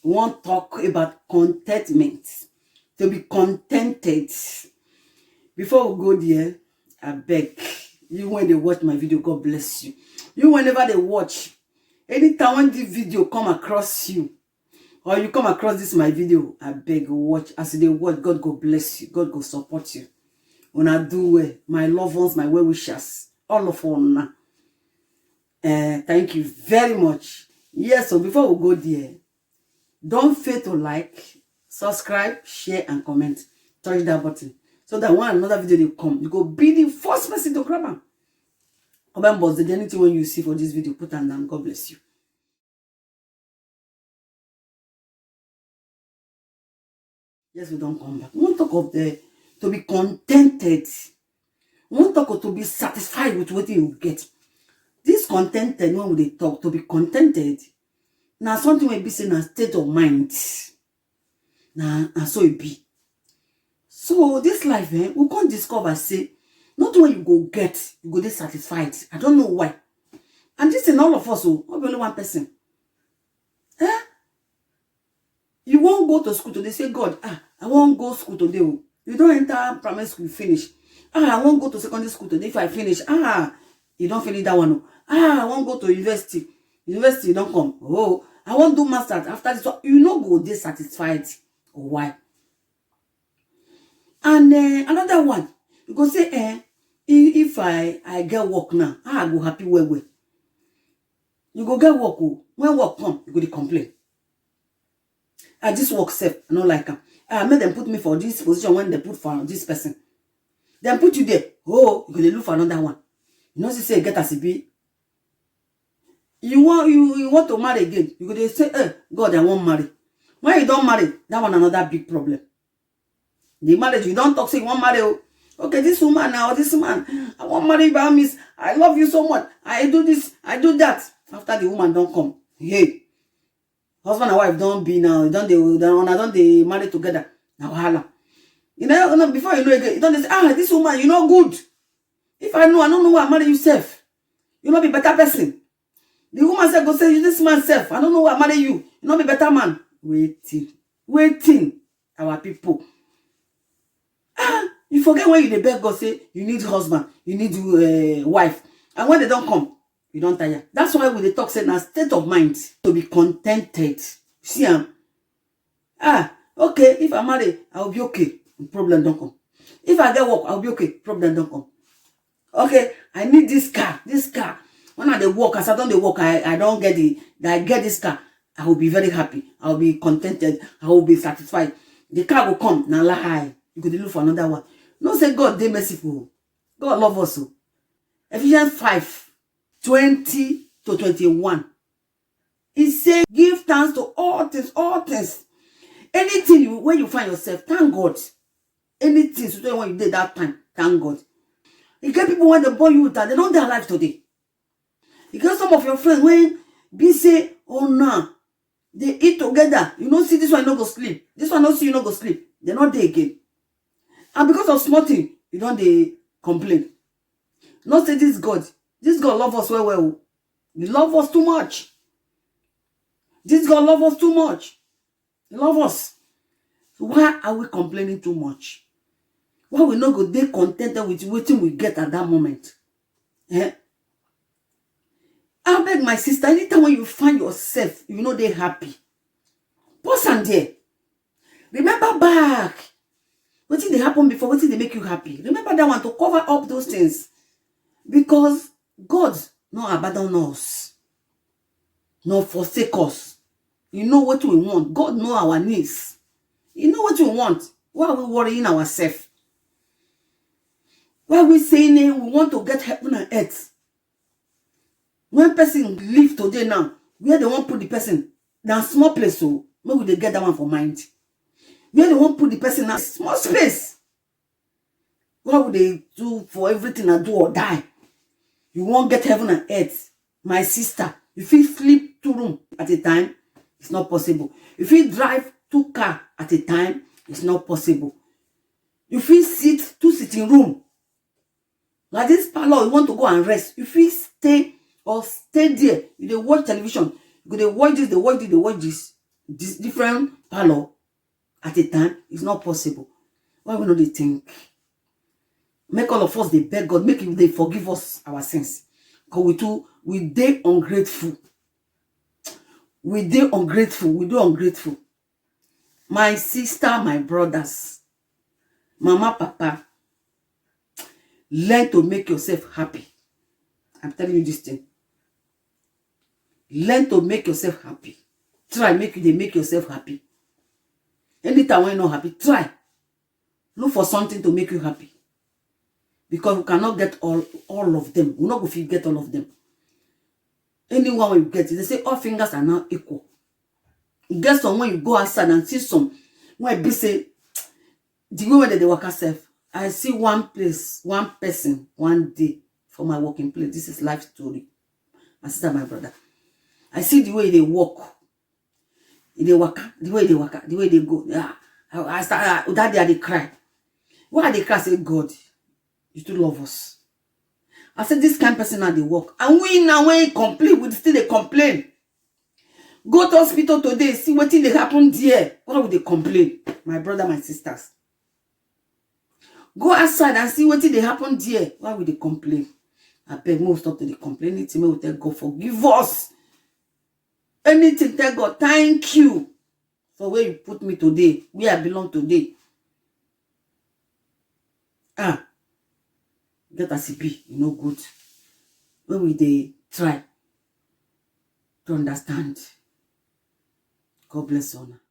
We want talk about contentment. To be contented. Before we go there, I beg you, when they watch my video, God bless you. You, whenever they watch, anytime when this video come across you, or you come across this my video, I beg you, watch. As they watch, God go bless you. God go support you. When I do well, my loved ones, my well wishers, all of them. Thank you very much. Yes, so before we go there, don't fail to like, subscribe, share, and comment. Touch that button so that when another video will come, you go be the first person to grab them. Comment box the anything when you see for this video, put them down. God bless you. Yes, we don't come back. We won't talk of to be contented. We won't talk of to be satisfied with what you get. This contented, when we talk, to be contented, now something will be saying a state of mind. Now, and so it be. So this life, we can't discover, say, not when you go get, you go dissatisfied. I don't know why. And this in all of us, not only one person. You won't go to school today, say, God, I won't go to school today. You don't enter primary school, finish. I won't go to secondary school today. If I finish, you don't finish that one. I won't go to university. University, you don't come. Oh, I won't do master's after this. You know, go dissatisfied. Or why? And another one, you go say, if I get work now, I go happy well. You go get work. When work come, you go to complain. I just work safe. I don't like them. I made them put me for this position when they put for this person. Then put you there. Oh, you go to look for another one. You know, say get as it be. You want to marry again. You go to say, God, I won't marry. When you don't marry, that one another big problem. The marriage, you don't talk, say you want marry. Okay, this woman now, this man, I want marry by miss. I love you so much. I do this, I do that. After the woman don't come, hey, husband and wife don't be now. Don't they marry together? Now hala. You know, before you know again, you don't say, this woman, you know good. If I don't know why I marry you self. You not be better person. The woman said, go say you this man self. I don't know why I marry you. You not be better man. Waiting. Our people. You forget when you beg God, say you need husband, you need wife, and when they don't come, you don't tire. That's why when they talk, say, a state of mind to be contented. See, okay, if I marry, I'll be okay. Problem don't come. If I get work, I'll be okay. Problem don't come. Okay, I need this car. When I work, as I don't work, I don't get it. I get this car. I will be very happy. I will be contented. I will be satisfied. The car will come. Now lie. You could look for another one. No say God dey merciful. God love us. Ephesians 5:20-21. He say, give thanks to all things. Anything when you find yourself, thank God. Anything, so when you did that time, thank God. You get people when they born you with that, they don't their life today. You get some of your friends when be say, oh no, they eat together. You know, see this one no go sleep. This one no see you no go sleep. They're not there again. And because of small thing, you don't they complain. Not say this God love us well. He love us too much. This God love us too much. He love us. So why are we complaining too much? Why we not go dey contented with waiting we get at that moment? I beg my sister, anytime when you find yourself, you know they happy. Pause and there. Remember back. What did they happen before? What did they make you happy? Remember that one to cover up those things. Because God not abandon us. Not forsake us. You know what we want. God know our needs. You know what we want. Why are we worrying ourselves? Why are we saying we want to get heaven and earth? When person live today now, where they want put the person? Now small place, so maybe they get that one for mind. Where they won't put the person in a small space. What would they do for everything I do or die? You won't get heaven and earth. My sister, if you sleep 2 rooms at a time, it's not possible. If you drive 2 cars at a time, it's not possible. If you sit 2 sitting rooms, like this parlor, you want to go and rest. If you stay there, you watch television, you go watch this, they watch this. different parlor at a time is not possible. Why we know they think? Make all of us they beg God, make they forgive us our sins. Because we they ungrateful. We they ungrateful. We do ungrateful. My sister, my brothers, mama, papa, learn to make yourself happy. I'm telling you this thing. Learn to make yourself happy. Try make yourself happy. Anytime when you're not happy, try. Look for something to make you happy. Because we cannot get all of them. We're not going to get all of them. Anyone we get, they say all fingers are not equal. You get some when you go outside and see some. When I say, the way that they work herself, I see one person, one day for my working place. This is life story. My sister, my brother. I see the way they walk. They work, the way they go. Yeah. I start that day they cry. Why they cry? Say, God, you too love us. I said, this kind of person now they work. And we now when complain, we still they complain. Go to hospital today, see what thing they happen there. What would they complain? My brother, my sisters. Go outside and see what thing they happen there. Why would they complain? I beg, move stop to the complaining. Anything will tell God, forgive us. Anything tell God, thank you for where you put me today, where I belong today. Get as it be, you know good. When we they try to understand. God bless honor.